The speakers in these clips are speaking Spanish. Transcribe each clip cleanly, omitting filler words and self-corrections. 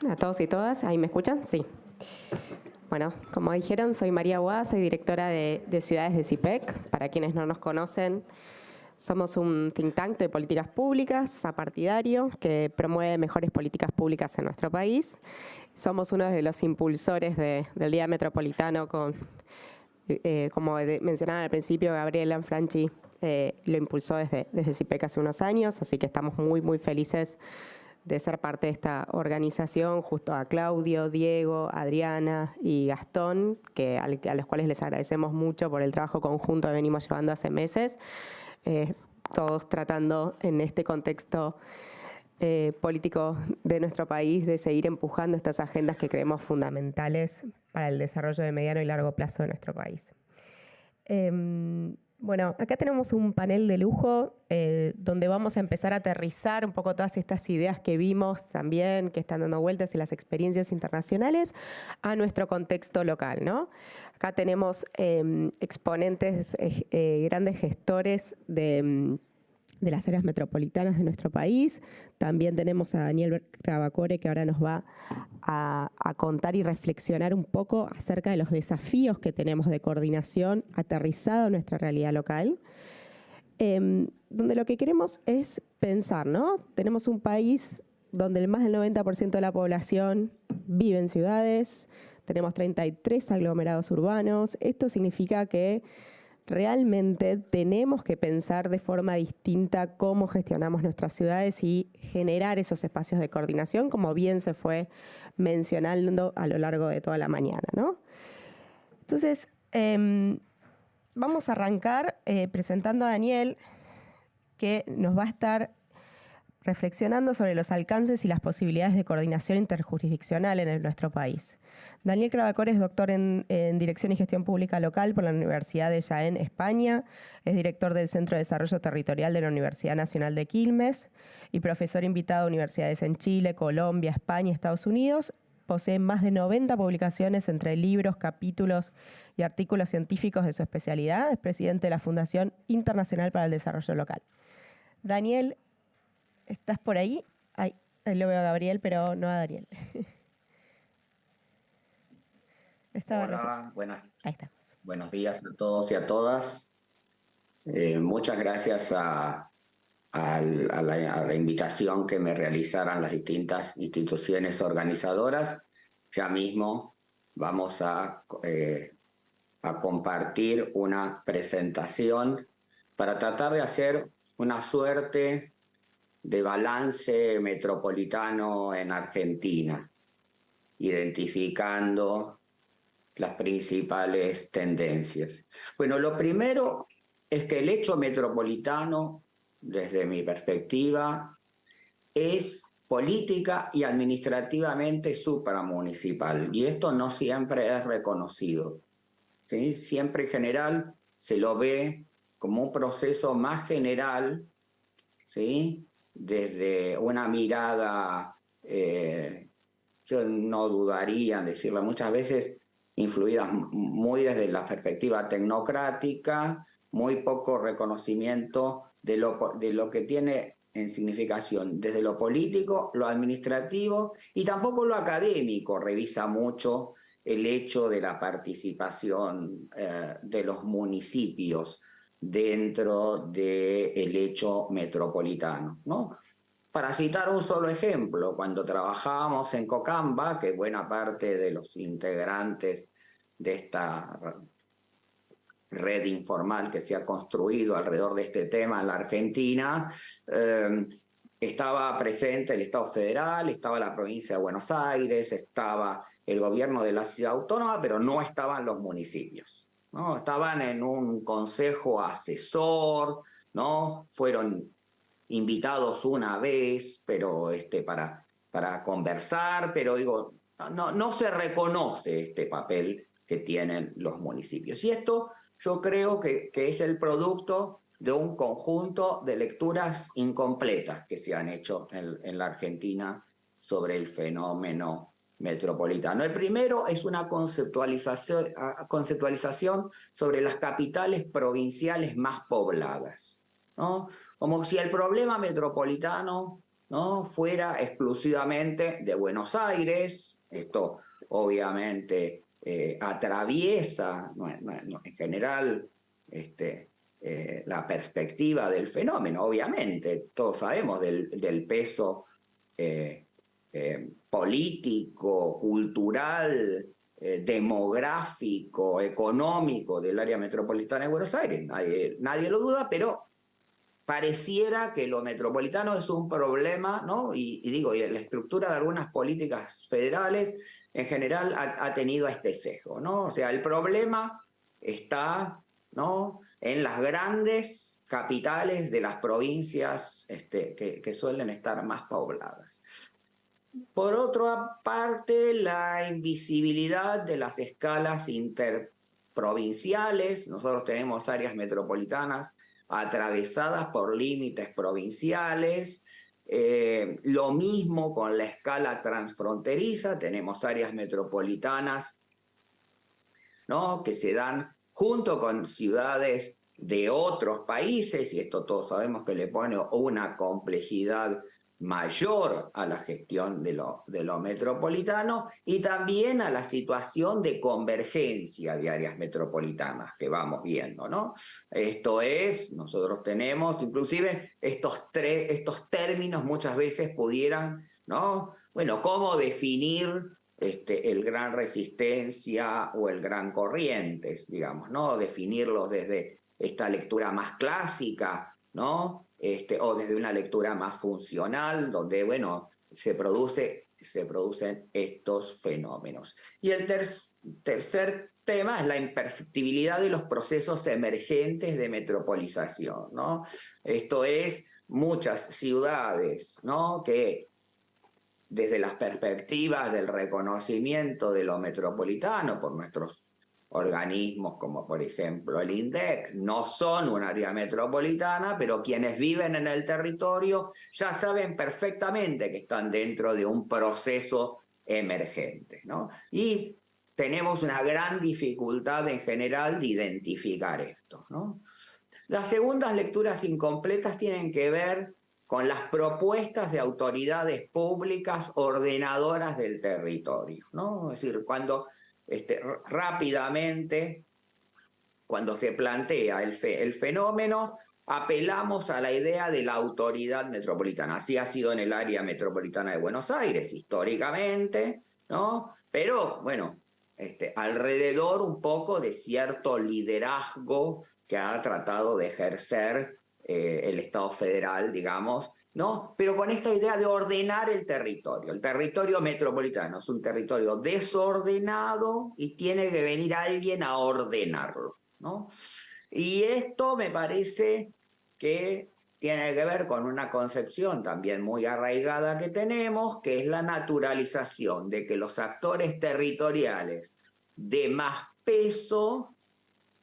A todos y todas. ¿Ahí me escuchan? Sí. Bueno, como dijeron, soy María Boada, soy directora de Ciudades de CIPEC. Para quienes no nos conocen, somos un think tank de políticas públicas, apartidario, que promueve mejores políticas públicas en nuestro país. Somos uno de los impulsores del Día Metropolitano, como mencionaba al principio, Gabriela Franchi lo impulsó desde CIPEC hace unos años, así que estamos muy felices de ser parte de esta organización, justo a Claudio, Diego, Adriana y Gastón, a los cuales les agradecemos mucho por el trabajo conjunto que venimos llevando hace meses, todos tratando en este contexto político de nuestro país de seguir empujando estas agendas que creemos fundamentales para el desarrollo de mediano y largo plazo de nuestro país. Bueno, acá tenemos un panel de lujo donde vamos a empezar a aterrizar un poco todas estas ideas que vimos también, que están dando vueltas en las experiencias internacionales, a nuestro contexto local, ¿no? Acá tenemos exponentes, grandes gestores de las áreas metropolitanas de nuestro país. También tenemos a Daniel Crabacore, que ahora nos va a contar y reflexionar un poco acerca de los desafíos que tenemos de coordinación aterrizado en nuestra realidad local, donde lo que queremos es pensar, ¿no? Tenemos un país donde más del 90% de la población vive en ciudades, tenemos 33 aglomerados urbanos. Esto significa que realmente tenemos que pensar de forma distinta cómo gestionamos nuestras ciudades y generar esos espacios de coordinación, como bien se fue mencionando a lo largo de toda la mañana, ¿no? Entonces, vamos a arrancar presentando a Daniel, que nos va a estar reflexionando sobre los alcances y las posibilidades de coordinación interjurisdiccional en nuestro país. Daniel Crabacore es doctor en Dirección y Gestión Pública Local por la Universidad de Jaén, España. Es director del Centro de Desarrollo Territorial de la Universidad Nacional de Quilmes y profesor invitado a universidades en Chile, Colombia, España y Estados Unidos. Posee más de 90 publicaciones entre libros, capítulos y artículos científicos de su especialidad. Es presidente de la Fundación Internacional para el Desarrollo Local. Daniel, ¿estás por ahí? Ahí lo veo a Gabriel, pero no a Daniel. Hola, buenos días a todos y a todas. Muchas gracias a la invitación que me realizaran las distintas instituciones organizadoras. Ya mismo vamos a compartir una presentación para tratar de hacer una suerte de balance metropolitano en Argentina, identificando las principales tendencias. Bueno, lo primero es que el hecho metropolitano, desde mi perspectiva, es política y administrativamente supramunicipal, y esto no siempre es reconocido, ¿sí? Siempre en general se lo ve como un proceso más general, ¿sí? Desde una mirada, yo no dudaría en decirlo muchas veces, influidas muy desde la perspectiva tecnocrática, muy poco reconocimiento de lo que tiene en significación desde lo político, lo administrativo y tampoco lo académico. Revisa mucho el hecho de la participación de los municipios dentro del hecho metropolitano, ¿no? Para citar un solo ejemplo, cuando trabajábamos en Cocamba, que buena parte de los integrantes de esta red informal que se ha construido alrededor de este tema en la Argentina, estaba presente el Estado Federal, estaba la provincia de Buenos Aires, estaba el gobierno de la ciudad autónoma, pero no estaban los municipios, ¿no? Estaban en un consejo asesor, ¿no? Fueron invitados una vez, pero para conversar, pero digo, no se reconoce este papel que tienen los municipios. Y esto yo creo que es el producto de un conjunto de lecturas incompletas que se han hecho en la Argentina sobre el fenómeno metropolitano. El primero es una conceptualización sobre las capitales provinciales más pobladas, ¿no? Como si el problema metropolitano no fuera exclusivamente de Buenos Aires. Esto obviamente atraviesa, en general, la perspectiva del fenómeno. Obviamente, todos sabemos del peso político, cultural, demográfico, económico del área metropolitana de Buenos Aires. Nadie lo duda, pero pareciera que lo metropolitano es un problema, ¿no? Y la estructura de algunas políticas federales en general ha tenido este sesgo, ¿no? O sea, el problema está, ¿no?, en las grandes capitales de las provincias que suelen estar más pobladas. Por otra parte, la invisibilidad de las escalas interprovinciales. Nosotros tenemos áreas metropolitanas atravesadas por límites provinciales. Lo mismo con la escala transfronteriza. Tenemos áreas metropolitanas, ¿no?, que se dan junto con ciudades de otros países, y esto todos sabemos que le pone una complejidad mayor a la gestión de lo metropolitano, y también a la situación de convergencia de áreas metropolitanas que vamos viendo, ¿no? Esto es, nosotros tenemos, inclusive estos términos muchas veces pudieran, ¿no? Bueno, ¿cómo definir el Gran Resistencia o el Gran Corrientes, digamos, ¿no? Definirlos desde esta lectura más clásica, ¿no? O desde una lectura más funcional, donde, bueno, se producen estos fenómenos. Y el tercer tema es la imperceptibilidad de los procesos emergentes de metropolización, ¿no? Esto es, muchas ciudades, ¿no?, que desde las perspectivas del reconocimiento de lo metropolitano por nuestros organismos, como por ejemplo el INDEC, no son un área metropolitana, pero quienes viven en el territorio ya saben perfectamente que están dentro de un proceso emergente, ¿no? Y tenemos una gran dificultad en general de identificar esto, ¿no? Las segundas lecturas incompletas tienen que ver con las propuestas de autoridades públicas ordenadoras del territorio, ¿no? Es decir, cuando rápidamente, cuando se plantea el fenómeno, apelamos a la idea de la autoridad metropolitana. Así ha sido en el área metropolitana de Buenos Aires, históricamente, ¿no? Pero, bueno, alrededor un poco de cierto liderazgo que ha tratado de ejercer el Estado federal, digamos, ¿no? Pero con esta idea de ordenar el territorio. El territorio metropolitano es un territorio desordenado y tiene que venir alguien a ordenarlo, ¿no? Y esto me parece que tiene que ver con una concepción también muy arraigada que tenemos, que es la naturalización de que los actores territoriales de más peso,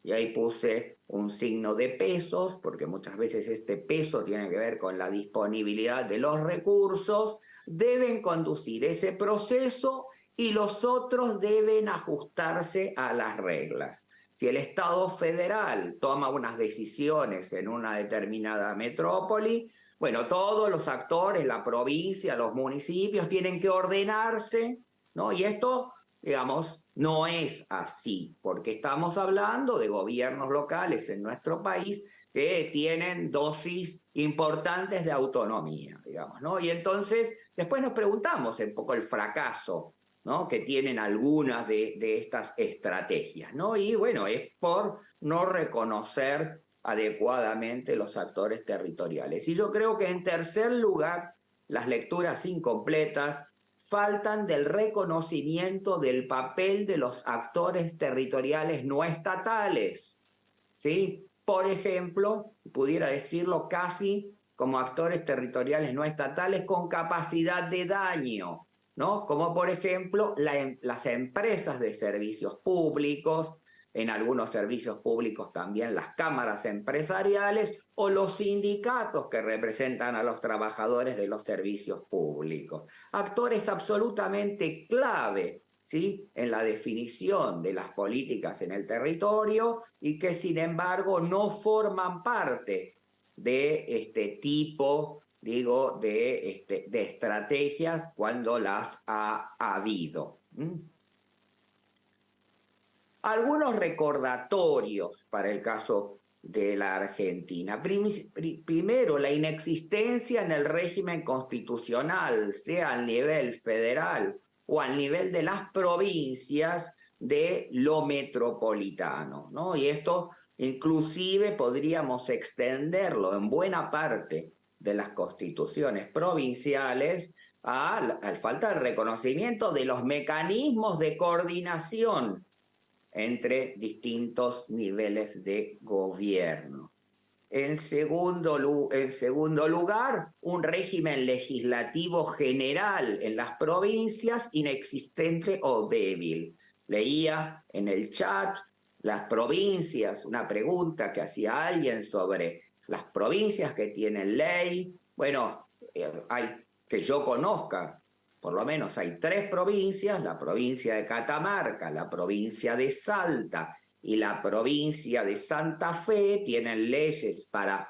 y ahí puse un signo de pesos, porque muchas veces este peso tiene que ver con la disponibilidad de los recursos, deben conducir ese proceso y los otros deben ajustarse a las reglas. Si el Estado federal toma unas decisiones en una determinada metrópoli, bueno, todos los actores, la provincia, los municipios, tienen que ordenarse, ¿no? Y esto, digamos, no es así, porque estamos hablando de gobiernos locales en nuestro país que tienen dosis importantes de autonomía, digamos, ¿no? Y entonces, después nos preguntamos un poco el fracaso, ¿no?, que tienen algunas de estas estrategias, ¿no? Y bueno, es por no reconocer adecuadamente los actores territoriales. Y yo creo que en tercer lugar, las lecturas incompletas faltan del reconocimiento del papel de los actores territoriales no estatales, ¿sí? Por ejemplo, pudiera decirlo casi como actores territoriales no estatales con capacidad de daño, ¿no? Como por ejemplo las empresas de servicios públicos, en algunos servicios públicos también las cámaras empresariales o los sindicatos que representan a los trabajadores de los servicios públicos. Actores absolutamente clave, ¿sí?, en la definición de las políticas en el territorio y que sin embargo no forman parte de este tipo digo, de estrategias cuando las ha habido. Algunos recordatorios para el caso de la Argentina. Primero, la inexistencia en el régimen constitucional, sea al nivel federal o al nivel de las provincias, de lo metropolitano, ¿no? Y esto inclusive podríamos extenderlo en buena parte de las constituciones provinciales a la falta de reconocimiento de los mecanismos de coordinación entre distintos niveles de gobierno. En segundo lugar, un régimen legislativo general en las provincias inexistente o débil. Leía en el chat las provincias, una pregunta que hacía alguien sobre las provincias que tienen ley. Bueno, hay que yo conozca, por lo menos hay 3 provincias, la provincia de Catamarca, la provincia de Salta y la provincia de Santa Fe, tienen leyes para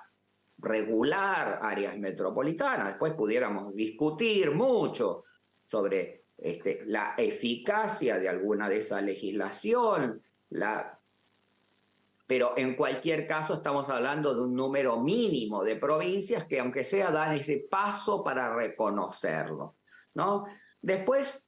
regular áreas metropolitanas. Después pudiéramos discutir mucho sobre la eficacia de alguna de esa legislación, pero en cualquier caso estamos hablando de un número mínimo de provincias que aunque sea dan ese paso para reconocerlo, ¿no? Después,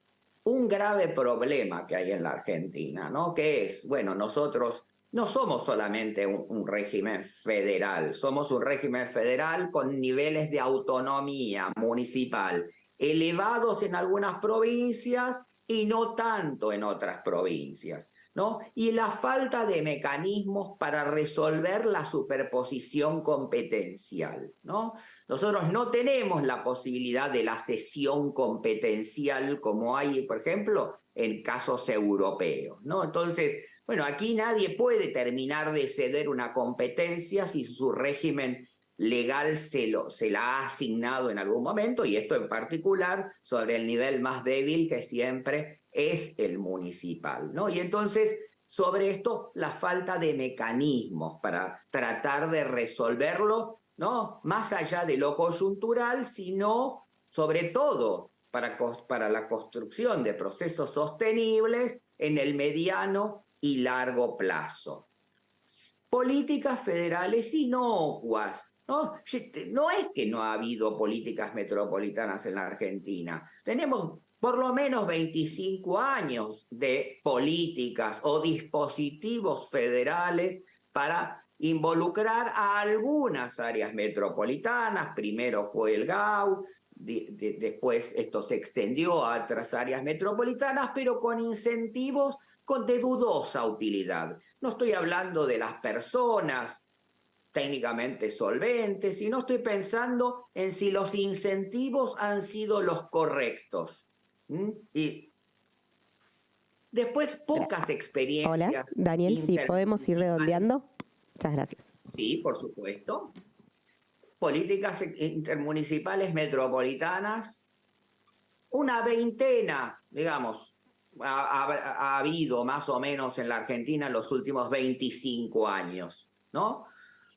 un grave problema que hay en la Argentina, ¿no? Que es, bueno, nosotros no somos solamente un régimen federal, somos un régimen federal con niveles de autonomía municipal elevados en algunas provincias y no tanto en otras provincias, ¿no? Y la falta de mecanismos para resolver la superposición competencial, ¿no? Nosotros no tenemos la posibilidad de la cesión competencial como hay, por ejemplo, en casos europeos, ¿no? Entonces, bueno, aquí nadie puede terminar de ceder una competencia si su régimen legal se la ha asignado en algún momento, y esto en particular sobre el nivel más débil que siempre es el municipal, ¿no? Y entonces, sobre esto, la falta de mecanismos para tratar de resolverlo, ¿no? Más allá de lo coyuntural, sino sobre todo para la construcción de procesos sostenibles en el mediano y largo plazo. Políticas federales inocuas, ¿no? No es que no ha habido políticas metropolitanas en la Argentina. Tenemos por lo menos 25 años de políticas o dispositivos federales para involucrar a algunas áreas metropolitanas. Primero fue el GAU, después esto se extendió a otras áreas metropolitanas, pero con incentivos de dudosa utilidad. No estoy hablando de las personas técnicamente solventes, sino estoy pensando en si los incentivos han sido los correctos. Y después pocas experiencias. Hola, Daniel, sí, podemos ir redondeando. Muchas gracias. Sí, por supuesto. Políticas intermunicipales metropolitanas, una veintena, digamos, ha habido más o menos en la Argentina en los últimos 25 años, ¿no?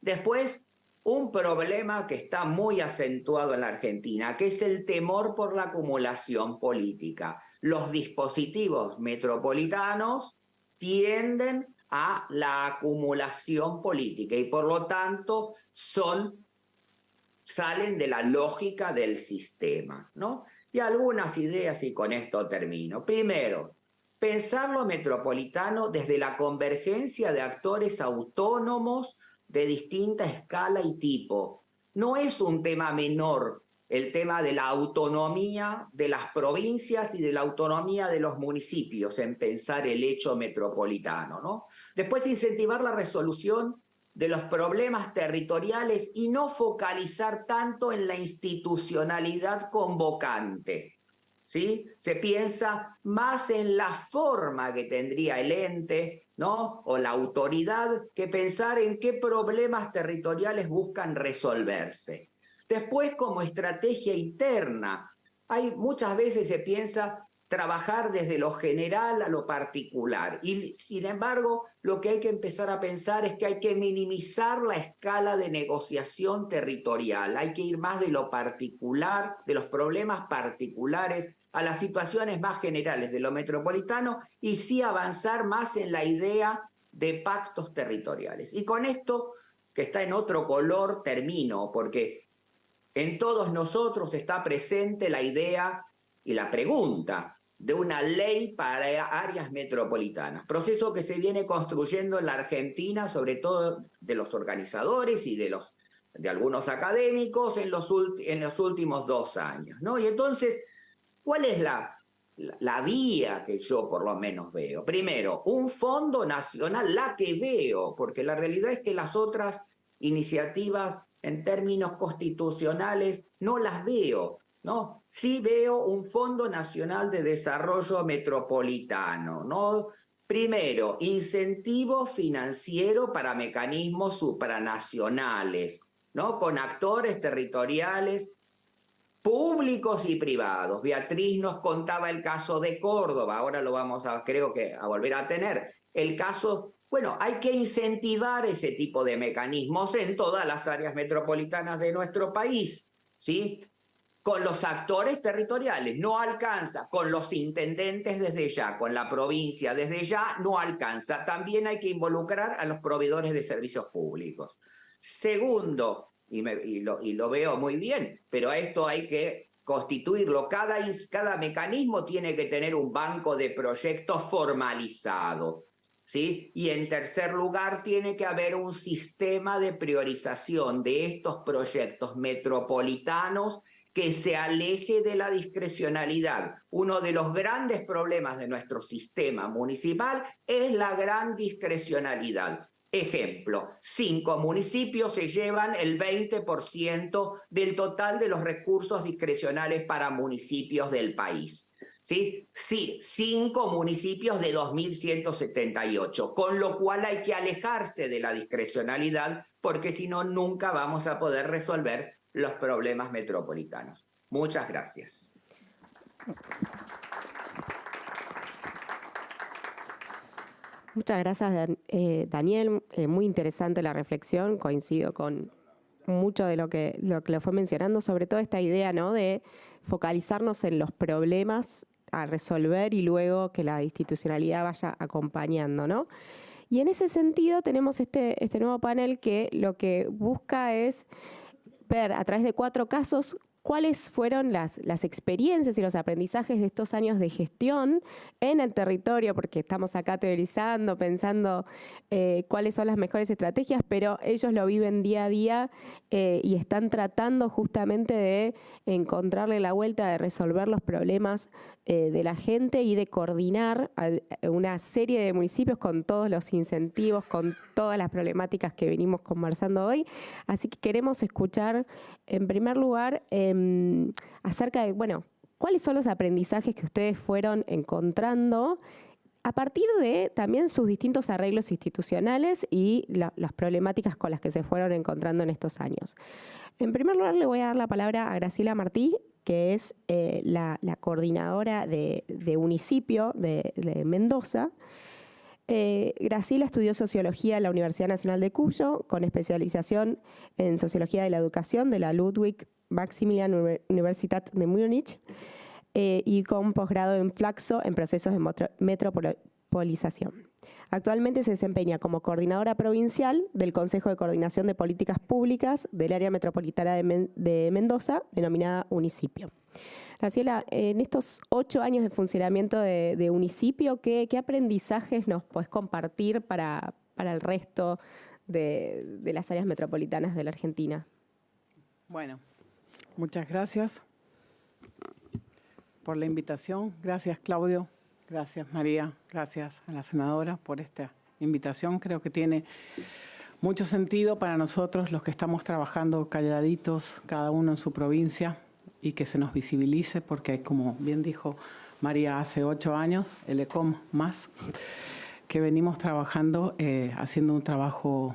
Después, un problema que está muy acentuado en la Argentina, que es el temor por la acumulación política. Los dispositivos metropolitanos tienden a la acumulación política y por lo tanto salen de la lógica del sistema, ¿no? Y algunas ideas, y con esto termino. Primero, pensar lo metropolitano desde la convergencia de actores autónomos de distinta escala y tipo. No es un tema menor el tema de la autonomía de las provincias y de la autonomía de los municipios en pensar el hecho metropolitano, ¿no? Después, incentivar la resolución de los problemas territoriales y no focalizar tanto en la institucionalidad convocante, ¿sí? Se piensa más en la forma que tendría el ente, ¿no? O la autoridad, que pensar en qué problemas territoriales buscan resolverse. Después, como estrategia interna, muchas veces se piensa trabajar desde lo general a lo particular. Y sin embargo, lo que hay que empezar a pensar es que hay que minimizar la escala de negociación territorial. Hay que ir más de lo particular, de los problemas particulares, a las situaciones más generales de lo metropolitano, y sí avanzar más en la idea de pactos territoriales. Y con esto, que está en otro color, termino, porque en todos nosotros está presente la idea y la pregunta de una ley para áreas metropolitanas, proceso que se viene construyendo en la Argentina, sobre todo de los organizadores y de algunos académicos en los últimos 2 años, ¿no? Y entonces, ¿cuál es la vía que yo por lo menos veo? Primero, un fondo nacional, la que veo, porque la realidad es que las otras iniciativas en términos constitucionales no las veo, ¿no? Sí veo un Fondo Nacional de Desarrollo Metropolitano, ¿no? Primero, incentivo financiero para mecanismos supranacionales, ¿no? Con actores territoriales públicos y privados. Beatriz nos contaba el caso de Córdoba, ahora lo vamos a, creo que, a volver a tener. El caso, bueno, hay que incentivar ese tipo de mecanismos en todas las áreas metropolitanas de nuestro país, ¿sí? Con los actores territoriales no alcanza, con los intendentes desde ya, con la provincia desde ya no alcanza. También hay que involucrar a los proveedores de servicios públicos. Segundo, y lo veo muy bien, pero a esto hay que constituirlo. Cada mecanismo tiene que tener un banco de proyectos formalizado, ¿sí? Y en tercer lugar, tiene que haber un sistema de priorización de estos proyectos metropolitanos que se aleje de la discrecionalidad. Uno de los grandes problemas de nuestro sistema municipal es la gran discrecionalidad. Ejemplo, 5 municipios se llevan el 20% del total de los recursos discrecionales para municipios del país. ¿Sí? Sí, 5 municipios de 2.178, con lo cual hay que alejarse de la discrecionalidad, porque si no, nunca vamos a poder resolver los problemas metropolitanos. Muchas gracias. Muchas gracias, Daniel. Muy interesante la reflexión. Coincido con mucho de lo que lo fue mencionando, sobre todo esta idea, ¿no?, de focalizarnos en los problemas a resolver y luego que la institucionalidad vaya acompañando, ¿no? Y en ese sentido tenemos este nuevo panel que lo que busca es ver a través de 4 casos cuáles fueron las experiencias y los aprendizajes de estos años de gestión en el territorio, porque estamos acá teorizando, pensando cuáles son las mejores estrategias, pero ellos lo viven día a día y están tratando justamente de encontrarle la vuelta, de resolver los problemas de la gente y de coordinar a una serie de municipios con todos los incentivos, con todas las problemáticas que venimos conversando hoy. Así que queremos escuchar, en primer lugar, acerca de, bueno, cuáles son los aprendizajes que ustedes fueron encontrando a partir de también sus distintos arreglos institucionales y las problemáticas con las que se fueron encontrando en estos años. En primer lugar, le voy a dar la palabra a Graciela Martí, que es la coordinadora de Unicipio de Mendoza. Graciela estudió Sociología en la Universidad Nacional de Cuyo, con especialización en Sociología de la Educación de la Ludwig-Maximilian Universität de Múnich y con posgrado en Flaxo en procesos de metropolización. Actualmente se desempeña como coordinadora provincial del Consejo de Coordinación de Políticas Públicas del área metropolitana de Mendoza, denominada Unicipio. Graciela, en estos 8 años de funcionamiento de Unicipio, ¿qué aprendizajes nos puedes compartir para el resto de las áreas metropolitanas de la Argentina? Bueno, muchas gracias por la invitación. Gracias, Claudio. Gracias, María. Gracias a la senadora por esta invitación. Creo que tiene mucho sentido para nosotros, los que estamos trabajando calladitos, cada uno en su provincia, y que se nos visibilice, porque como bien dijo María, hace 8 años, el ECOM más, que venimos trabajando, haciendo un trabajo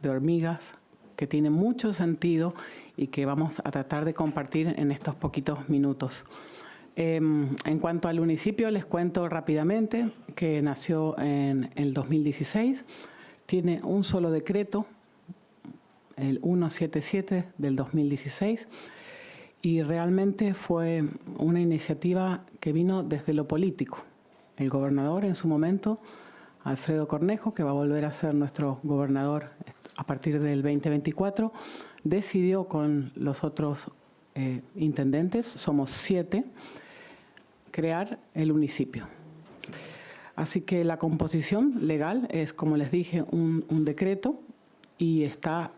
de hormigas que tiene mucho sentido y que vamos a tratar de compartir en estos poquitos minutos. En cuanto al municipio, les cuento rápidamente que nació en el 2016. Tiene un solo decreto, el 177 del 2016, y realmente fue una iniciativa que vino desde lo político. El gobernador en su momento, Alfredo Cornejo, que va a volver a ser nuestro gobernador a partir del 2024, decidió con los otros intendentes, somos 7, crear el municipio. Así que la composición legal es, como les dije, un decreto y está,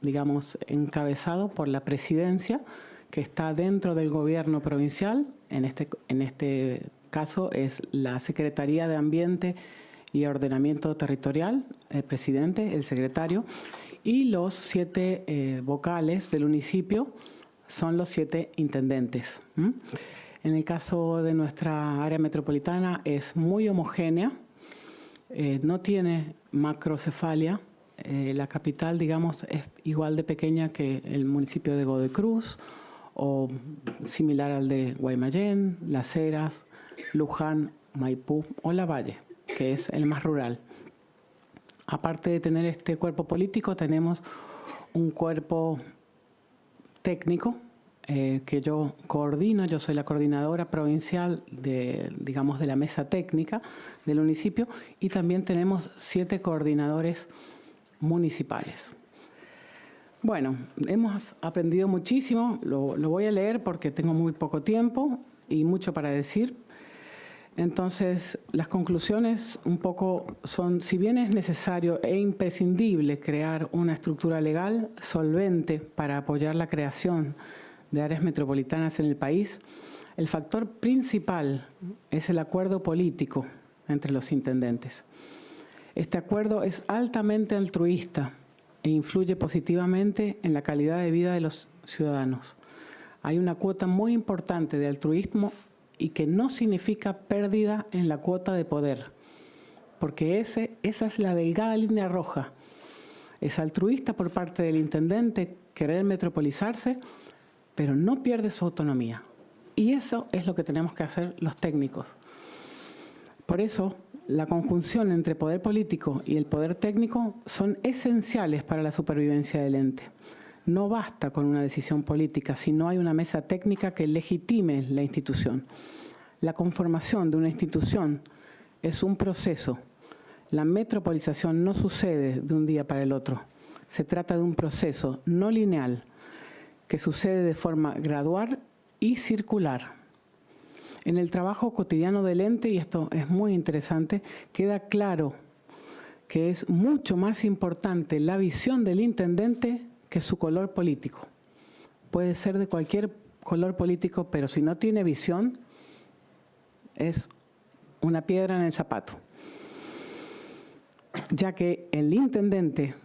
digamos, encabezado por la presidencia, que está dentro del gobierno provincial. En este caso es la Secretaría de Ambiente y Ordenamiento Territorial, el presidente, el secretario, y los 7 vocales del municipio son los 7 intendentes. En el caso de nuestra área metropolitana es muy homogénea, no tiene macrocefalia. La capital, digamos, es igual de pequeña que el municipio de Godoy Cruz o similar al de Guaymallén, Las Heras, Luján, Maipú o Lavalle, que es el más rural. Aparte de tener este cuerpo político, tenemos un cuerpo técnico que yo coordino. Yo soy la coordinadora provincial de la mesa técnica del municipio, y también tenemos 7 coordinadores municipales. Bueno, hemos aprendido muchísimo, lo voy a leer porque tengo muy poco tiempo y mucho para decir. Entonces, las conclusiones un poco son: si bien es necesario e imprescindible crear una estructura legal solvente para apoyar la creación de áreas metropolitanas en el país, el factor principal es el acuerdo político entre los intendentes. Este acuerdo es altamente altruista e influye positivamente en la calidad de vida de los ciudadanos. Hay una cuota muy importante de altruismo y que no significa pérdida en la cuota de poder, porque esa es la delgada línea roja. Es altruista por parte del intendente querer metropolizarse, pero no pierde su autonomía. Y eso es lo que tenemos que hacer los técnicos. Por eso, la conjunción entre poder político y el poder técnico son esenciales para la supervivencia del ente. No basta con una decisión política si no hay una mesa técnica que legitime la institución. La conformación de una institución es un proceso. La metropolización no sucede de un día para el otro. Se trata de un proceso no lineal que sucede de forma gradual y circular. En el trabajo cotidiano del ente, y esto es muy interesante, queda claro que es mucho más importante la visión del intendente que su color político. Puede ser de cualquier color político, pero si no tiene visión, es una piedra en el zapato. Ya que el intendente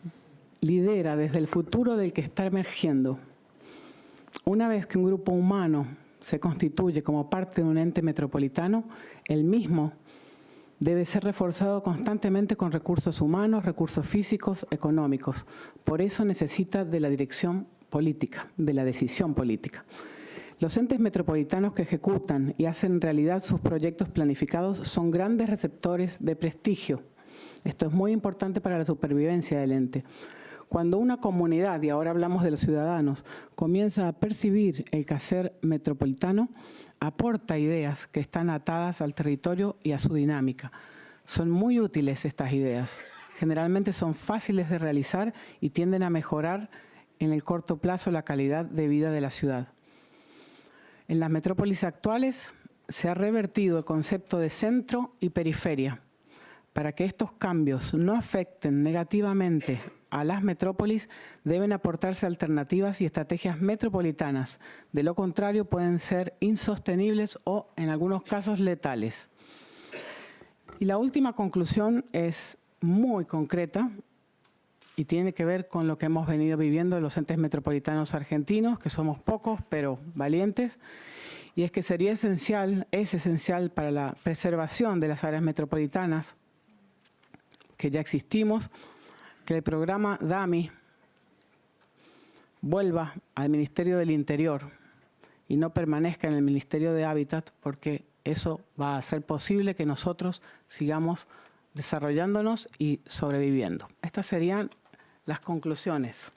lidera desde el futuro del que está emergiendo. Una vez que un grupo humano se constituye como parte de un ente metropolitano, el mismo debe ser reforzado constantemente con recursos humanos, recursos físicos, económicos. Por eso necesita de la dirección política, de la decisión política. Los entes metropolitanos que ejecutan y hacen realidad sus proyectos planificados son grandes receptores de prestigio. Esto es muy importante para la supervivencia del ente. Cuando una comunidad, y ahora hablamos de los ciudadanos, comienza a percibir el quehacer metropolitano, aporta ideas que están atadas al territorio y a su dinámica. Son muy útiles estas ideas. Generalmente son fáciles de realizar y tienden a mejorar en el corto plazo la calidad de vida de la ciudad. En las metrópolis actuales se ha revertido el concepto de centro y periferia. Para que estos cambios no afecten negativamente a las metrópolis, deben aportarse alternativas y estrategias metropolitanas. De lo contrario, pueden ser insostenibles o, en algunos casos, letales. Y la última conclusión es muy concreta y tiene que ver con lo que hemos venido viviendo en los entes metropolitanos argentinos, que somos pocos, pero valientes. Y es que sería esencial, es esencial para la preservación de las áreas metropolitanas, que ya existimos, que el programa DAMI vuelva al Ministerio del Interior y no permanezca en el Ministerio de Hábitat, porque eso va a hacer posible que nosotros sigamos desarrollándonos y sobreviviendo. Estas serían las conclusiones.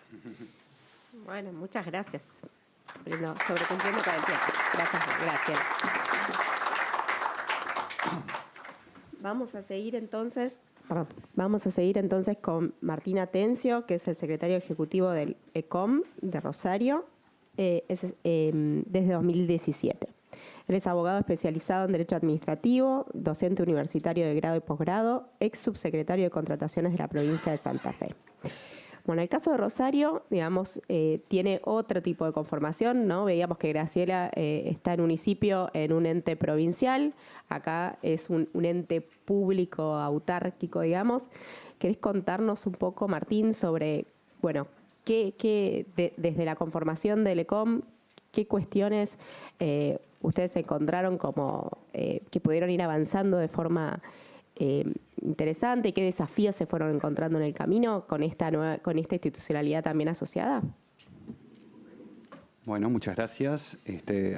Bueno, muchas gracias. Sobrecumpliendo con el tiempo. Gracias. Vamos a seguir entonces con Martín Atencio, que es el secretario ejecutivo del ECOM de Rosario, desde 2017. Él es abogado especializado en Derecho Administrativo, docente universitario de grado y posgrado, ex subsecretario de Contrataciones de la provincia de Santa Fe. Bueno, el caso de Rosario, digamos, tiene otro tipo de conformación, ¿no? Veíamos que Graciela está en un municipio, en un ente provincial. Acá es un ente público, autárquico, digamos. ¿Querés contarnos un poco, Martín, sobre, bueno, desde la conformación del ECOM, qué cuestiones ustedes encontraron como que pudieron ir avanzando de forma interesante, y qué desafíos se fueron encontrando en el camino con esta institucionalidad también asociada? Bueno, muchas gracias.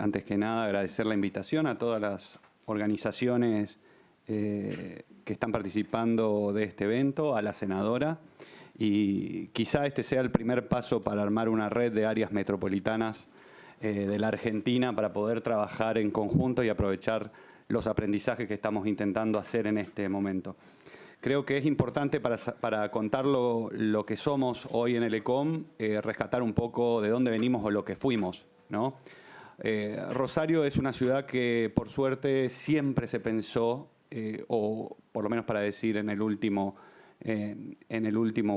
Antes que nada, agradecer la invitación a todas las organizaciones que están participando de este evento, a la senadora, y quizá este sea el primer paso para armar una red de áreas metropolitanas de la Argentina para poder trabajar en conjunto y aprovechar los aprendizajes que estamos intentando hacer en este momento. Creo que es importante para contar lo que somos hoy en el ECOM, rescatar un poco de dónde venimos o lo que fuimos, ¿no? Rosario es una ciudad que, por suerte, siempre se pensó, o por lo menos para decir en el último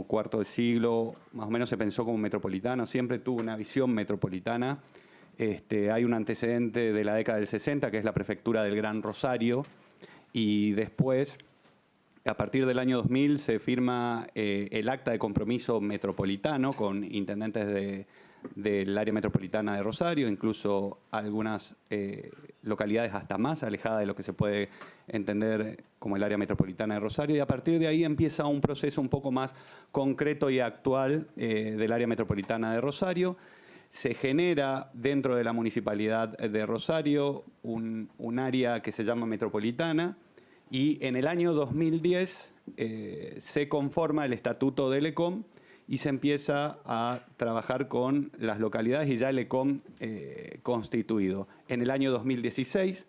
cuarto de siglo, más o menos se pensó como metropolitano, siempre tuvo una visión metropolitana. Hay un antecedente de la década del 60, que es la prefectura del Gran Rosario, y después, a partir del año 2000, se firma el acta de compromiso metropolitano con intendentes del área metropolitana de Rosario, incluso algunas localidades hasta más alejadas de lo que se puede entender como el área metropolitana de Rosario, y a partir de ahí empieza un proceso un poco más concreto y actual del área metropolitana de Rosario. Se genera dentro de la Municipalidad de Rosario un área que se llama metropolitana, y en el año 2010 se conforma el estatuto del ECOM y se empieza a trabajar con las localidades y ya el ECOM constituido. En el año 2016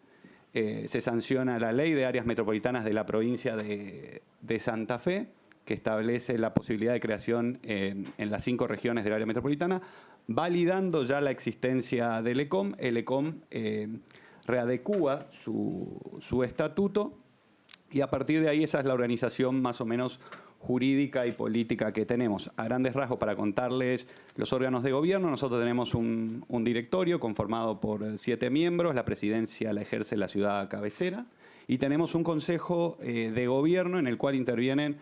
se sanciona la Ley de Áreas Metropolitanas de la provincia de Santa Fe, que establece la posibilidad de creación en las 5 regiones del área metropolitana, validando ya la existencia del ECOM. El ECOM readecúa su estatuto, y a partir de ahí esa es la organización más o menos jurídica y política que tenemos. A grandes rasgos, para contarles los órganos de gobierno, nosotros tenemos un directorio conformado por 7 miembros, la presidencia la ejerce la ciudad cabecera, y tenemos un consejo de gobierno en el cual intervienen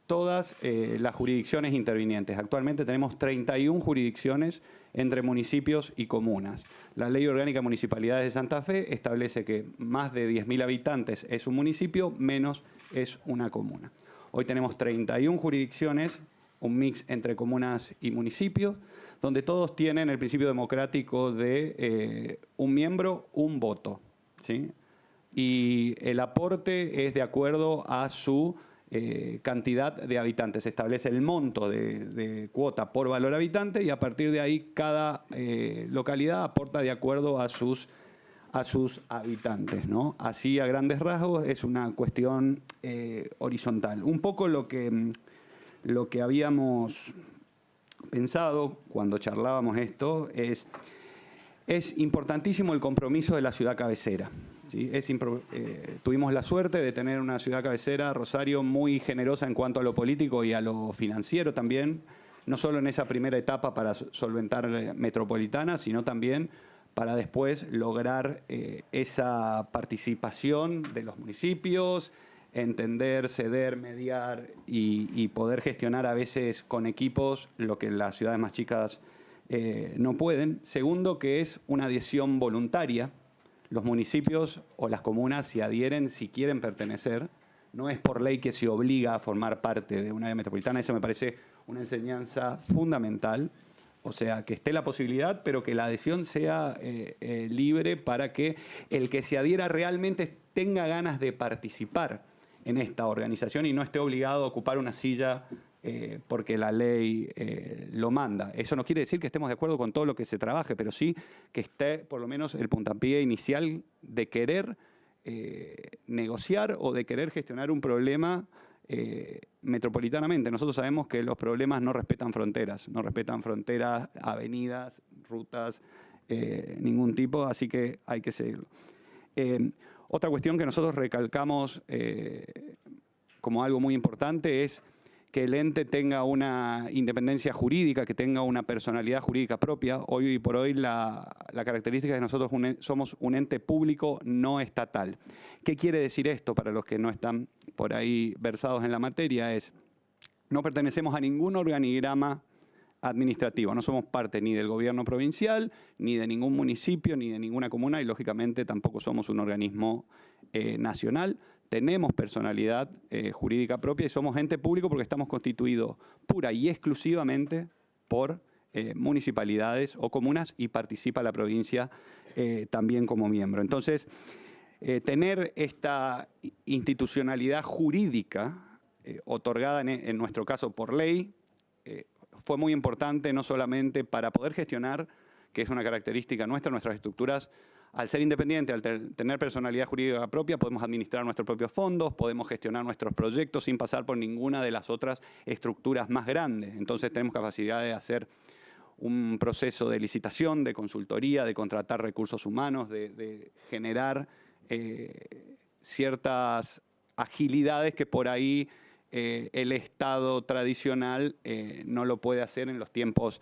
todas las jurisdicciones intervinientes. Actualmente tenemos 31 jurisdicciones entre municipios y comunas. La Ley Orgánica de Municipalidades de Santa Fe establece que más de 10.000 habitantes es un municipio, menos es una comuna. Hoy tenemos 31 jurisdicciones, un mix entre comunas y municipios, donde todos tienen el principio democrático de un miembro, un voto, ¿sí? Y el aporte es de acuerdo a su cantidad de habitantes. Se establece el monto de cuota por valor habitante, y a partir de ahí cada localidad aporta de acuerdo a sus habitantes, ¿no? Así, a grandes rasgos, es una cuestión horizontal. Un poco lo que habíamos pensado cuando charlábamos esto es importantísimo el compromiso de la ciudad cabecera. ¿Sí? Tuvimos la suerte de tener una ciudad cabecera, Rosario, muy generosa en cuanto a lo político y a lo financiero también, no solo en esa primera etapa para solventar metropolitana, sino también para después lograr esa participación de los municipios, entender, ceder, mediar y poder gestionar a veces con equipos lo que las ciudades más chicas no pueden. Segundo, que es una adhesión voluntaria. Los municipios o las comunas se adhieren si quieren pertenecer. No es por ley que se obliga a formar parte de una área metropolitana. Eso me parece una enseñanza fundamental O sea, que esté la posibilidad, pero que la adhesión sea libre para que el que se adhiera realmente tenga ganas de participar en esta organización y no esté obligado a ocupar una silla porque la ley lo manda. Eso no quiere decir que estemos de acuerdo con todo lo que se trabaje, pero sí que esté por lo menos el puntapié inicial de querer negociar o de querer gestionar un problema metropolitanamente. Nosotros sabemos que los problemas no respetan fronteras, avenidas, rutas, ningún tipo, así que hay que seguirlo. Otra cuestión que nosotros recalcamos como algo muy importante es que el ente tenga una independencia jurídica, que tenga una personalidad jurídica propia. Hoy por hoy la característica es que nosotros somos un ente público no estatal. ¿Qué quiere decir esto para los que no están por ahí versados en la materia? No pertenecemos a ningún organigrama administrativo, no somos parte ni del gobierno provincial, ni de ningún municipio, ni de ninguna comuna y lógicamente tampoco somos un organismo nacional. Tenemos personalidad jurídica propia y somos ente público porque estamos constituidos pura y exclusivamente por municipalidades o comunas y participa la provincia también como miembro. Entonces, tener esta institucionalidad jurídica otorgada en nuestro caso por ley fue muy importante no solamente para poder gestionar, que es una característica nuestra, nuestras estructuras. Al ser independiente, al tener personalidad jurídica propia, podemos administrar nuestros propios fondos, podemos gestionar nuestros proyectos sin pasar por ninguna de las otras estructuras más grandes. Entonces tenemos capacidad de hacer un proceso de licitación, de consultoría, de contratar recursos humanos, de generar ciertas agilidades que por ahí el Estado tradicional no lo puede hacer en los tiempos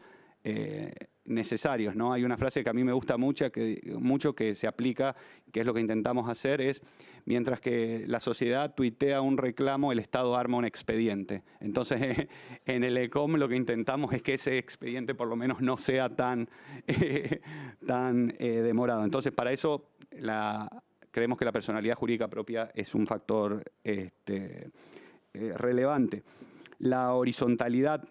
necesarios, ¿no? Hay una frase que a mí me gusta mucho que se aplica, que es lo que intentamos hacer, es mientras que la sociedad tuitea un reclamo, el Estado arma un expediente. Entonces, en el ECOM lo que intentamos es que ese expediente por lo menos no sea tan demorado. Entonces, para eso creemos que la personalidad jurídica propia es un factor relevante. La horizontalidad,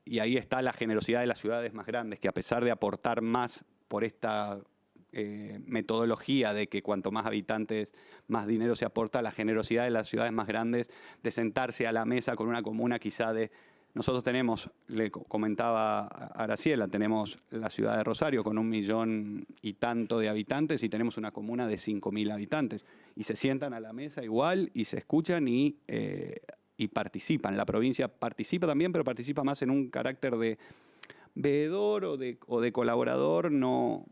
y ahí está la generosidad de las ciudades más grandes, que a pesar de aportar más por esta metodología de que cuanto más habitantes, más dinero se aporta, la generosidad de las ciudades más grandes de sentarse a la mesa con una comuna quizá de... Nosotros tenemos, le comentaba a Graciela, tenemos la ciudad de Rosario con 1 millón y tanto de habitantes y tenemos una comuna de 5.000 habitantes. Y se sientan a la mesa igual y se escuchan y participan. La provincia participa también, pero participa más en un carácter de veedor o de colaborador, no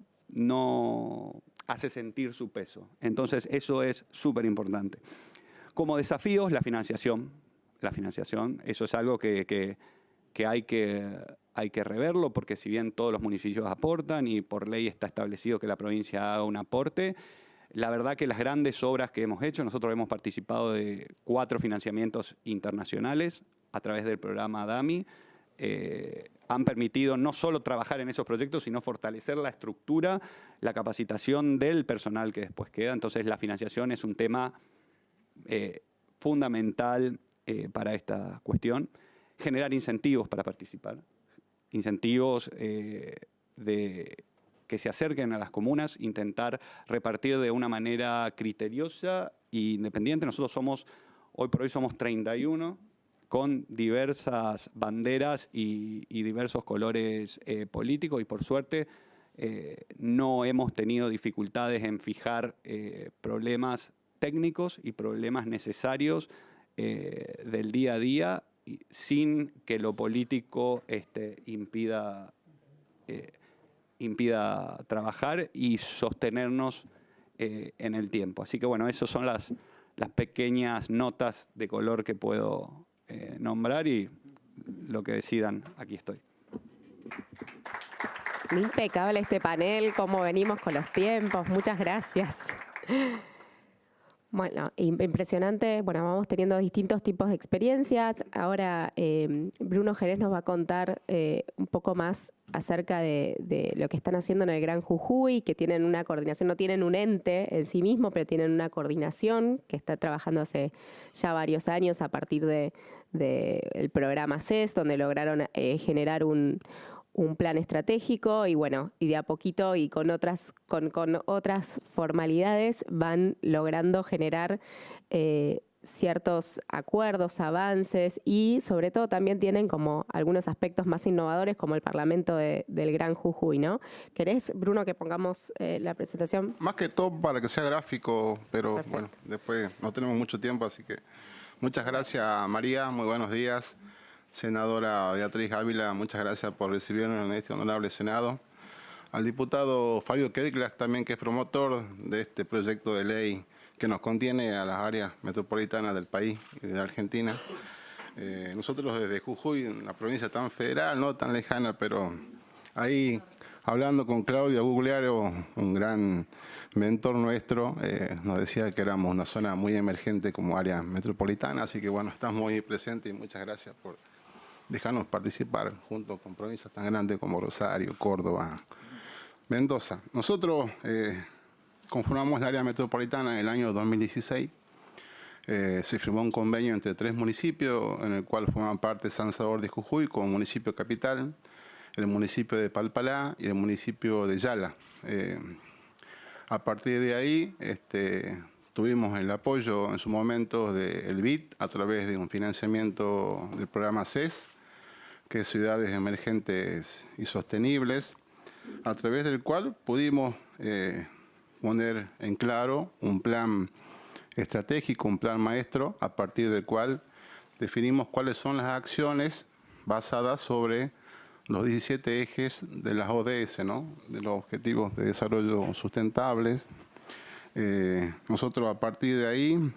hace sentir su peso. Entonces, eso es súper importante. Como desafíos, la financiación. Eso es algo que hay que reverlo, porque si bien todos los municipios aportan y por ley está establecido que la provincia haga un aporte, la verdad que las grandes obras que hemos hecho, nosotros hemos participado de 4 financiamientos internacionales a través del programa DAMI, han permitido no solo trabajar en esos proyectos, sino fortalecer la estructura, la capacitación del personal que después queda. Entonces la financiación es un tema fundamental para esta cuestión. Generar incentivos para participar, incentivos que se acerquen a las comunas, intentar repartir de una manera criteriosa e independiente. Nosotros hoy por hoy somos 31 con diversas banderas y diversos colores políticos y por suerte no hemos tenido dificultades en fijar problemas técnicos y problemas necesarios del día a día sin que lo político impida trabajar y sostenernos en el tiempo. Así que bueno, esas son las pequeñas notas de color que puedo nombrar y lo que decidan, aquí estoy. Impecable este panel, cómo venimos con los tiempos. Muchas gracias. Bueno, impresionante. Bueno, vamos teniendo distintos tipos de experiencias. Ahora Bruno Jerez nos va a contar un poco más acerca de lo que están haciendo en el Gran Jujuy, que tienen una coordinación, no tienen un ente en sí mismo, pero tienen una coordinación que está trabajando hace ya varios años a partir del programa CES, donde lograron generar un plan estratégico y bueno, y de a poquito y con otras formalidades van logrando generar ciertos acuerdos, avances y sobre todo también tienen como algunos aspectos más innovadores como el Parlamento del Gran Jujuy, ¿no? ¿Querés, Bruno, que pongamos la presentación? Más que todo para que sea gráfico, pero Perfecto. bueno, después no tenemos mucho tiempo, así que muchas gracias, María, muy buenos días. Senadora Beatriz Ávila, muchas gracias por recibirnos en este honorable Senado. Al diputado Fabio Kediklas también, que es promotor de este proyecto de ley que nos contiene a las áreas metropolitanas del país y de Argentina. Nosotros desde Jujuy, una provincia tan federal, no tan lejana, pero ahí hablando con Claudio Gugliaro, un gran mentor nuestro, nos decía que éramos una zona muy emergente como área metropolitana, así que bueno, estamos muy presentes y muchas gracias por dejarnos participar junto con provincias tan grandes como Rosario, Córdoba, Mendoza. Nosotros conformamos la área metropolitana en el año 2016. Se firmó un convenio entre 3 municipios, en el cual forman parte San Salvador de Jujuy como municipio capital, el municipio de Palpalá y el municipio de Yala. A partir de ahí tuvimos el apoyo en su momento del BID a través de un financiamiento del programa CES, que es Ciudades Emergentes y Sostenibles, a través del cual pudimos poner en claro un plan estratégico, un plan maestro, a partir del cual definimos cuáles son las acciones basadas sobre los 17 ejes de las ODS, ¿no? De los Objetivos de Desarrollo Sustentables. Nosotros a partir de ahí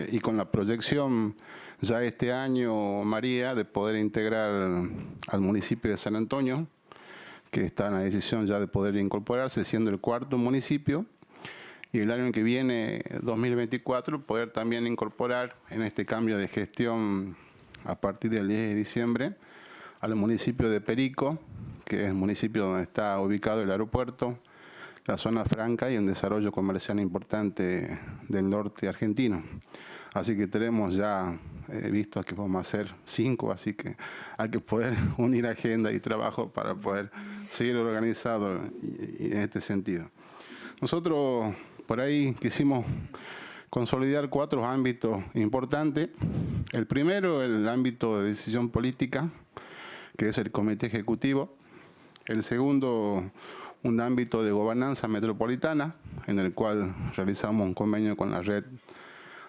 y con la proyección ya este año, María, de poder integrar al municipio de San Antonio, que está en la decisión ya de poder incorporarse, siendo el 4º municipio, y el año que viene, 2024, poder también incorporar en este cambio de gestión a partir del 10 de diciembre al municipio de Perico, que es el municipio donde está ubicado el aeropuerto, la zona franca y un desarrollo comercial importante del norte argentino. Así que tenemos ya visto que vamos a hacer 5, así que hay que poder unir agenda y trabajo para poder seguir organizado y en este sentido. Nosotros por ahí quisimos consolidar 4 ámbitos importantes. El primero, el ámbito de decisión política, que es el Comité Ejecutivo. El segundo, un ámbito de gobernanza metropolitana, en el cual realizamos un convenio con la Red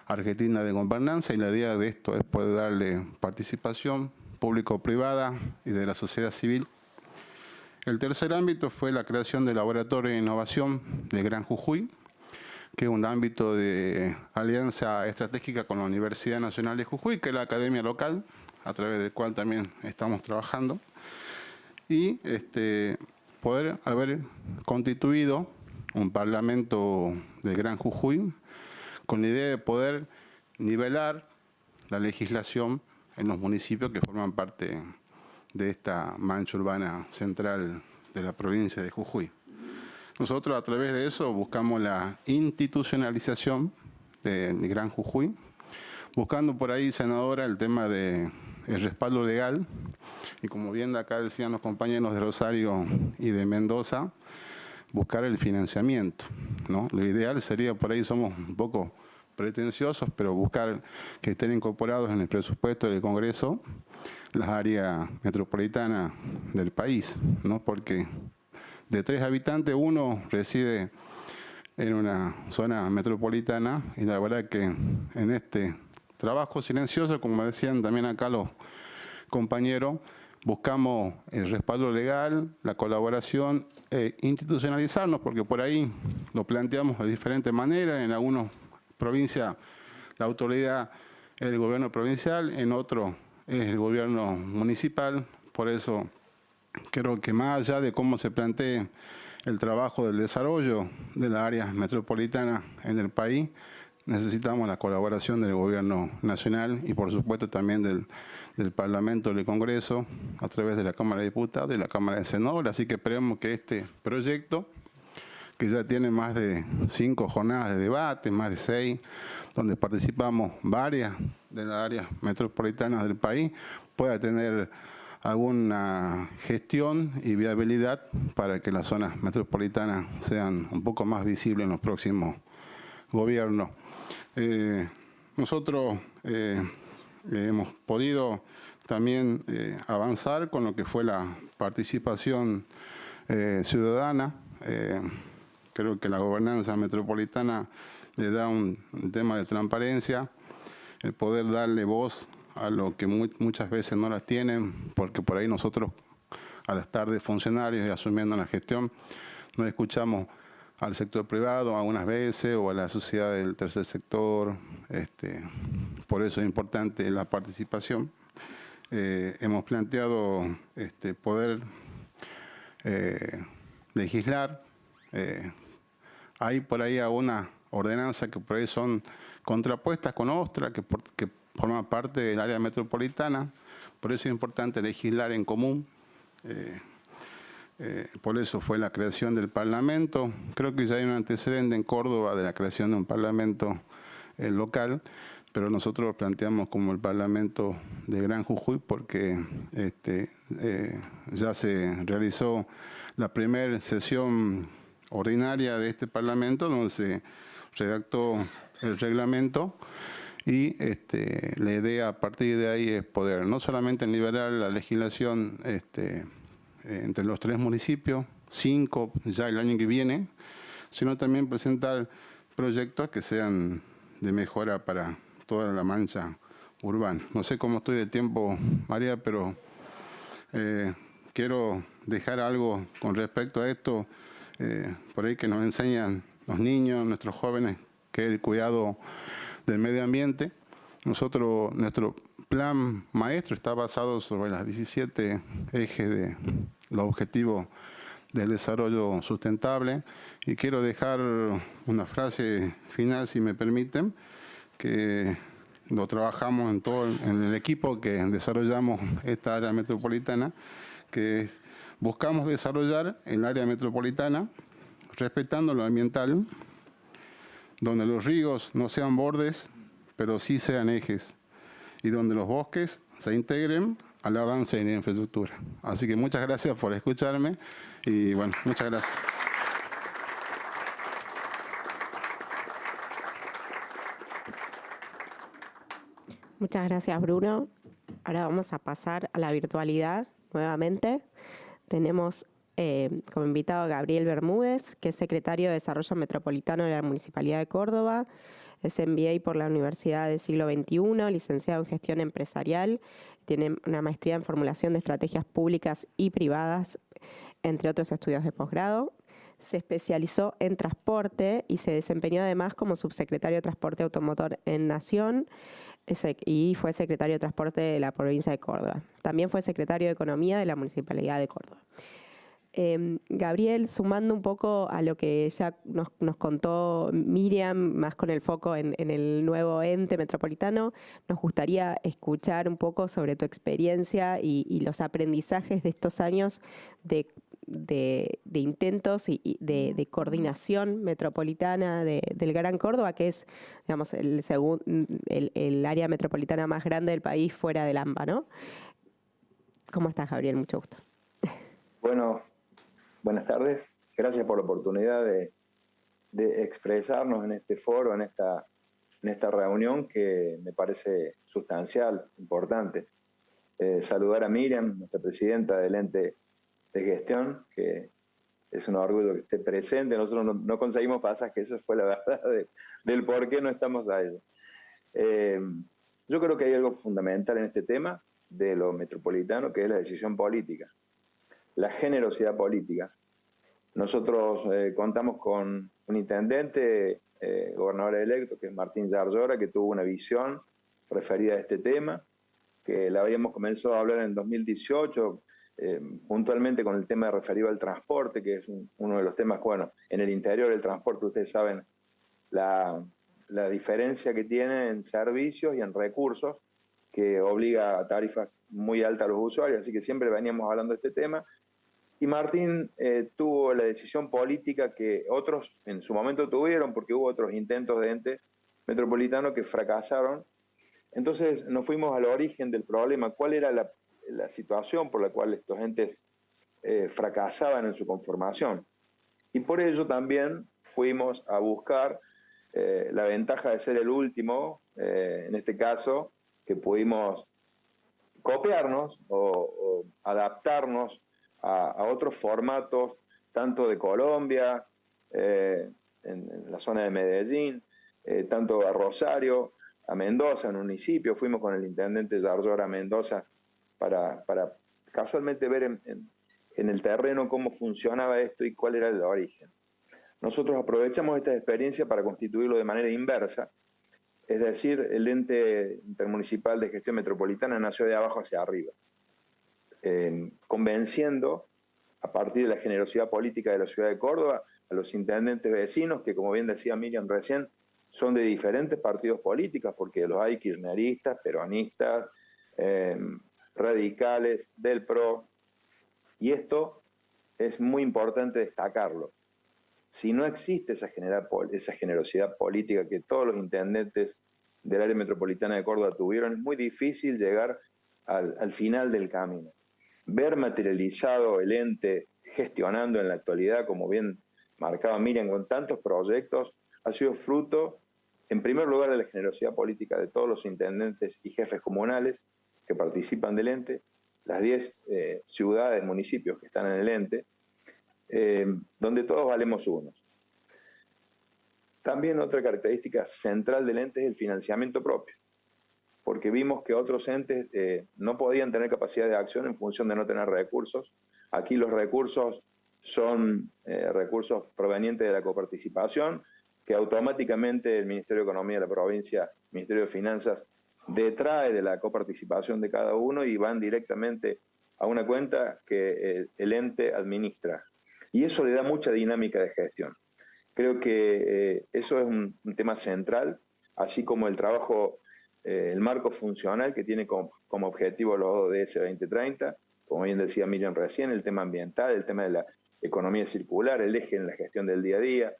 Argentina de Gobernanza, y la idea de esto es poder darle participación público-privada y de la sociedad civil. El tercer ámbito fue la creación del Laboratorio de Innovación de Gran Jujuy, que es un ámbito de alianza estratégica con la Universidad Nacional de Jujuy, que es la academia local, a través del cual también estamos trabajando, y poder haber constituido un Parlamento de Gran Jujuy con la idea de poder nivelar la legislación en los municipios que forman parte de esta mancha urbana central de la provincia de Jujuy. Nosotros a través de eso buscamos la institucionalización de Gran Jujuy, buscando por ahí, senadora, el tema del respaldo legal, y como bien de acá decían los compañeros de Rosario y de Mendoza, buscar el financiamiento, ¿no? Lo ideal sería, por ahí somos un poco pretenciosos, pero buscar que estén incorporados en el presupuesto del Congreso las áreas metropolitanas del país, ¿no? Porque de 3 habitantes, 1 reside en una zona metropolitana, y la verdad que en este trabajo silencioso, como decían también acá los compañeros, buscamos el respaldo legal, la colaboración e institucionalizarnos, porque por ahí lo planteamos de diferentes maneras. En algunas provincias la autoridad es el gobierno provincial, en otros es el gobierno municipal. Por eso creo que más allá de cómo se plantee el trabajo del desarrollo de las áreas metropolitanas en el país, necesitamos la colaboración del Gobierno Nacional y por supuesto también del Parlamento, del Congreso, a través de la Cámara de Diputados y la Cámara de Senadores. Así que esperemos que este proyecto, que ya tiene más de 5 jornadas de debate, más de 6, donde participamos varias de las áreas metropolitanas del país, pueda tener alguna gestión y viabilidad para que las zonas metropolitanas sean un poco más visibles en los próximos gobiernos. Nosotros hemos podido también avanzar con lo que fue la participación ciudadana. Creo que la gobernanza metropolitana le da un tema de transparencia, el poder darle voz a lo que muchas veces no las tienen, porque por ahí nosotros, al estar de funcionarios y asumiendo la gestión, no escuchamos al sector privado algunas veces o a la sociedad del tercer sector. Por eso es importante la participación. Hemos planteado poder legislar. Hay por ahí algunas ordenanzas que por ahí son contrapuestas con otras, que forman parte del área metropolitana. Por eso es importante legislar en común. Por eso fue la creación del Parlamento. Creo que ya hay un antecedente en Córdoba de la creación de un Parlamento local, pero nosotros lo planteamos como el Parlamento de Gran Jujuy porque ya se realizó la primera sesión ordinaria de este Parlamento, donde se redactó el reglamento y la idea a partir de ahí es poder no solamente liberar la legislación entre los 3 municipios, 5 ya el año que viene, sino también presentar proyectos que sean de mejora para toda la mancha urbana. No sé cómo estoy de tiempo, María, pero quiero dejar algo con respecto a esto, por ahí que nos enseñan los niños, nuestros jóvenes, que es el cuidado del medio ambiente. Nuestro plan maestro está basado sobre las 17 ejes de los objetivos del desarrollo sustentable. Y quiero dejar una frase final, si me permiten, que lo trabajamos en el equipo que desarrollamos esta área metropolitana, que es: buscamos desarrollar el área metropolitana respetando lo ambiental, donde los ríos no sean bordes, pero sí sean ejes, y donde los bosques se integren al avance en la infraestructura. Así que muchas gracias por escucharme y bueno, muchas gracias. Muchas gracias, Bruno. Ahora vamos a pasar a la virtualidad nuevamente. Tenemos como invitado a Gabriel Bermúdez, que es secretario de Desarrollo Metropolitano de la Municipalidad de Córdoba. Es MBA por la Universidad del Siglo XXI, licenciado en Gestión Empresarial. Tiene una maestría en Formulación de Estrategias Públicas y Privadas, entre otros estudios de posgrado. Se especializó en transporte y se desempeñó además como subsecretario de Transporte Automotor en Nación y fue secretario de Transporte de la provincia de Córdoba. También fue secretario de Economía de la Municipalidad de Córdoba. Gabriel, sumando un poco a lo que ya nos contó Miriam, más con el foco en el nuevo ente metropolitano, nos gustaría escuchar un poco sobre tu experiencia y los aprendizajes de estos años de intentos y de coordinación metropolitana del Gran Córdoba, que es, digamos, el área metropolitana más grande del país fuera del AMBA, ¿no? ¿Cómo estás, Gabriel? Mucho gusto. Bueno, buenas tardes. Gracias por la oportunidad de expresarnos en este foro, en esta reunión que me parece sustancial, importante. Saludar a Miriam, nuestra presidenta del ente de gestión, que es un orgullo que esté presente. Nosotros no conseguimos pasar, que eso fue la verdad del por qué no estamos a ello. Yo creo que hay algo fundamental en este tema de lo metropolitano, que es la decisión política, la generosidad política. Nosotros contamos con un intendente, gobernador electo, que es Martín Yarlora, que tuvo una visión referida a este tema, que la habíamos comenzado a hablar en 2018, puntualmente con el tema referido al transporte, que es uno de los temas, bueno, en el interior del transporte, ustedes saben, la la diferencia que tiene en servicios y en recursos, que obliga a tarifas muy altas a los usuarios, así que siempre veníamos hablando de este tema. Y Martín tuvo la decisión política que otros en su momento tuvieron, porque hubo otros intentos de ente metropolitano que fracasaron. Entonces nos fuimos al origen del problema, cuál era la situación por la cual estos entes fracasaban en su conformación. Y por ello también fuimos a buscar la ventaja de ser el último, en este caso, que pudimos copiarnos o adaptarnos a otros formatos, tanto de Colombia, en la zona de Medellín, tanto a Rosario, a Mendoza, en un municipio. Fuimos con el intendente Yarlor a Mendoza para casualmente ver en el terreno cómo funcionaba esto y cuál era el origen. Nosotros aprovechamos esta experiencia para constituirlo de manera inversa, es decir, el ente intermunicipal de gestión metropolitana nació de abajo hacia arriba, convenciendo, a partir de la generosidad política de la ciudad de Córdoba, a los intendentes vecinos, que como bien decía Miriam recién, son de diferentes partidos políticos, porque los hay kirchneristas, peronistas, radicales, del PRO, y esto es muy importante destacarlo. Si no existe esa generosidad política que todos los intendentes del área metropolitana de Córdoba tuvieron, es muy difícil llegar al final del camino. Ver materializado el ente gestionando en la actualidad, como bien marcaba Miriam, con tantos proyectos, ha sido fruto, en primer lugar, de la generosidad política de todos los intendentes y jefes comunales que participan del ente, las 10 ciudades, municipios que están en el ente, donde todos valemos unos. También otra característica central del ente es el financiamiento propio, porque vimos que otros entes no podían tener capacidad de acción en función de no tener recursos. Aquí los recursos son recursos provenientes de la coparticipación, que automáticamente el Ministerio de Economía de la provincia, el Ministerio de Finanzas, detrae de la coparticipación de cada uno y van directamente a una cuenta que el ente administra. Y eso le da mucha dinámica de gestión. Creo que eso es un tema central, así como el trabajo, el marco funcional que tiene como objetivo los ODS 2030, como bien decía Miriam recién, el tema ambiental, el tema de la economía circular, el eje en la gestión del día a día.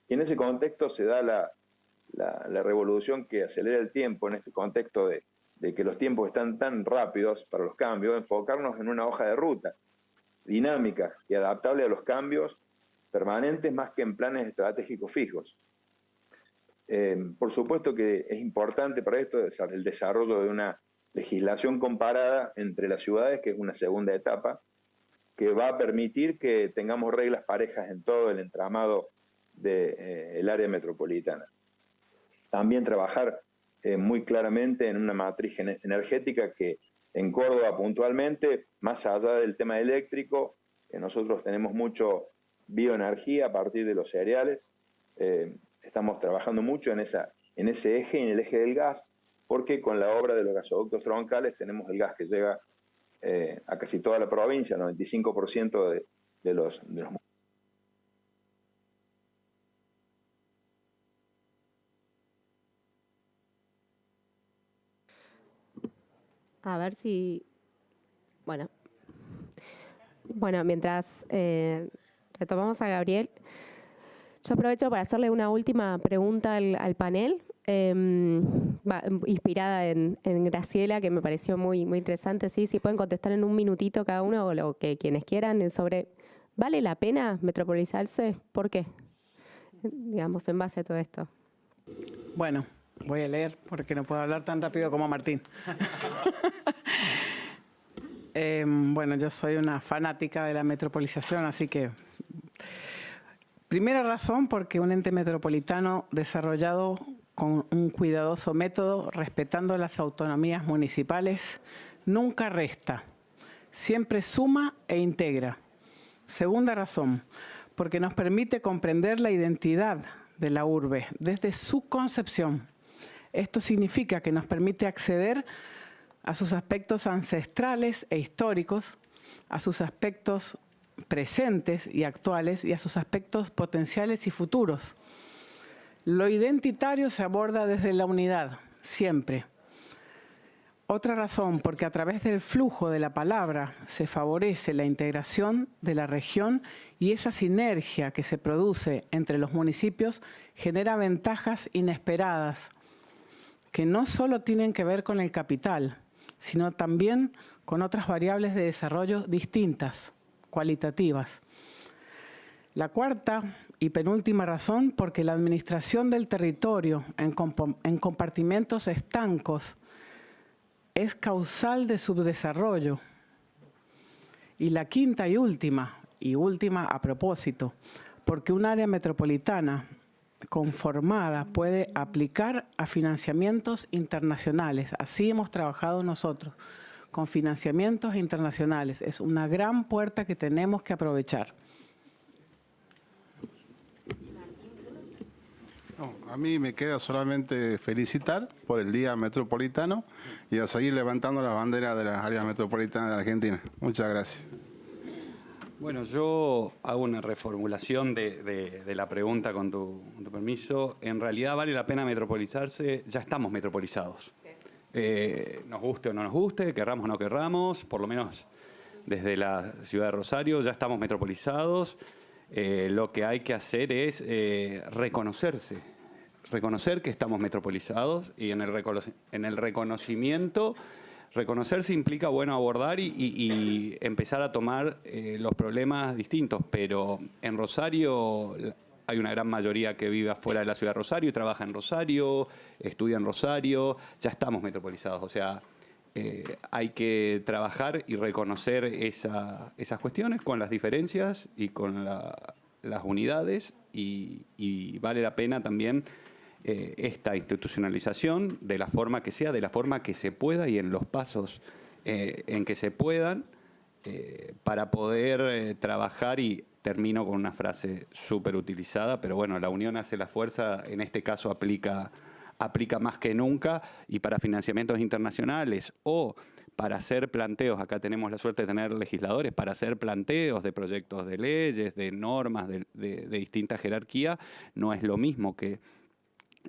Y en ese contexto se da la revolución que acelera el tiempo, en este contexto de que los tiempos están tan rápidos para los cambios, enfocarnos en una hoja de ruta dinámica y adaptable a los cambios permanentes más que en planes estratégicos fijos. Por supuesto que es importante para esto el desarrollo de una legislación comparada entre las ciudades, que es una segunda etapa, que va a permitir que tengamos reglas parejas en todo el entramado del área metropolitana. También trabajar muy claramente en una matriz energética que en Córdoba puntualmente, más allá del tema eléctrico, nosotros tenemos mucho bioenergía a partir de los cereales. Estamos trabajando mucho en ese eje, en el eje del gas, porque con la obra de los gasoductos troncales tenemos el gas que llega a casi toda la provincia, el 95% de los A ver si... Bueno, mientras retomamos a Gabriel, yo aprovecho para hacerle una última pregunta al panel, inspirada en Graciela, que me pareció muy, muy interesante. ¿Sí? Si pueden contestar en un minutito cada uno o lo que quienes quieran sobre ¿vale la pena metropolizarse? ¿Por qué? Digamos, en base a todo esto. Bueno, voy a leer porque no puedo hablar tan rápido como Martín. Bueno, yo soy una fanática de la metropolización, así que... Primera razón, porque un ente metropolitano desarrollado con un cuidadoso método, respetando las autonomías municipales, nunca resta, siempre suma e integra. Segunda razón, porque nos permite comprender la identidad de la urbe desde su concepción. Esto significa que nos permite acceder a sus aspectos ancestrales e históricos, a sus aspectos presentes y actuales y a sus aspectos potenciales y futuros. Lo identitario se aborda desde la unidad, siempre. Otra razón, porque a través del flujo de la palabra se favorece la integración de la región y esa sinergia que se produce entre los municipios genera ventajas inesperadas que no solo tienen que ver con el capital, sino también con otras variables de desarrollo distintas, cualitativas. La cuarta y penúltima razón, porque la administración del territorio en compartimentos estancos es causal de subdesarrollo. Y la quinta y última a propósito, porque un área metropolitana conformada puede aplicar a financiamientos internacionales. Así hemos trabajado nosotros, con financiamientos internacionales. Es una gran puerta que tenemos que aprovechar. No, a mí me queda solamente felicitar por el Día Metropolitano y a seguir levantando la bandera de las áreas metropolitanas de Argentina. Muchas gracias. Bueno, yo hago una reformulación de la pregunta con tu permiso. En realidad vale la pena metropolizarse, ya estamos metropolizados. Nos guste o no nos guste, querramos o no querramos, por lo menos desde la ciudad de Rosario ya estamos metropolizados. Lo que hay que hacer es reconocer que estamos metropolizados y en el reconocimiento, reconocerse implica, bueno, abordar y empezar a tomar los problemas distintos, pero en Rosario hay una gran mayoría que vive afuera de la ciudad de Rosario y trabaja en Rosario, estudia en Rosario, ya estamos metropolizados, o sea, hay que trabajar y reconocer esas cuestiones con las diferencias y con las unidades y vale la pena también esta institucionalización de la forma que sea, de la forma que se pueda y en los pasos en que se puedan para poder trabajar y termino con una frase súper utilizada, pero bueno, la unión hace la fuerza, en este caso aplica más que nunca y para financiamientos internacionales o para hacer planteos, acá tenemos la suerte de tener legisladores, para hacer planteos de proyectos de leyes, de normas de distinta jerarquía, no es lo mismo que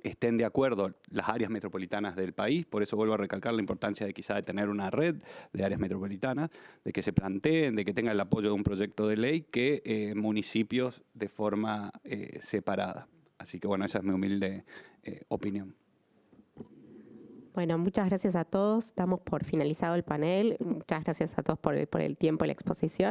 estén de acuerdo las áreas metropolitanas del país, por eso vuelvo a recalcar la importancia de quizá de tener una red de áreas metropolitanas, de que se planteen, de que tengan el apoyo de un proyecto de ley que municipios de forma separada. Así que bueno, esa es mi humilde opinión. Bueno, muchas gracias a todos. Damos por finalizado el panel. Muchas gracias a todos por el tiempo y la exposición.